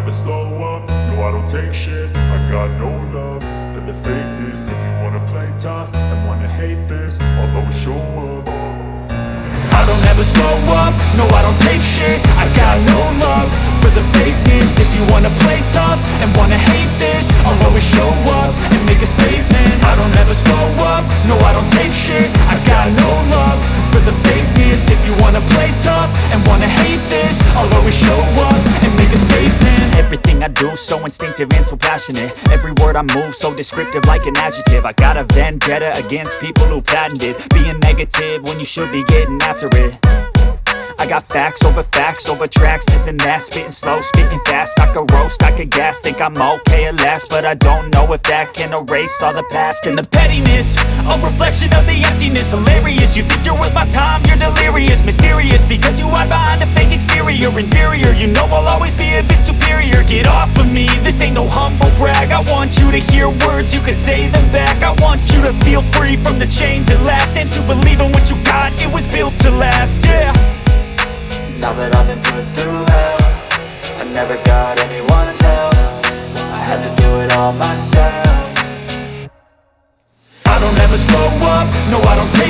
never slow up, no I don't take shit. I got no love for the fakeness. If you wanna play tough and wanna hate this, I'll always show up. I don't ever slow up, no I don't take shit. I got no love for the fakeness. If you wanna play tough and wanna hate this, I'll always show up and make a statement. I don't ever slow up, no I don't take shit. I got no love for the fakeness. If you wanna play tough and wanna hate this, I'll always show up and make a statement. Everything I do so instinctive and so passionate. Every word I move so descriptive like an adjective. I got a vendetta against people who patented being negative when you should be getting after it. I got facts over tracks, this and that. Spitting slow, spitting fast. I could roast, I could gas. Think I'm okay at last, but I don't know if that can erase all the past. And the pettiness, a reflection of the emptiness. Hilarious, you think you're worth my time, you're delirious. Mysterious, because you hide behind a fake exterior. Inferior, you know I'll always be a bit superior. Get off of me, this ain't no humble brag. I want you to hear words, you can say them back. I want you to feel free from the chains at last, and to believe in what you got, it was built to last, yeah. Now that I've been put through hell, I never got anyone's help. I had to do it all myself. I don't ever slow up, no I don't take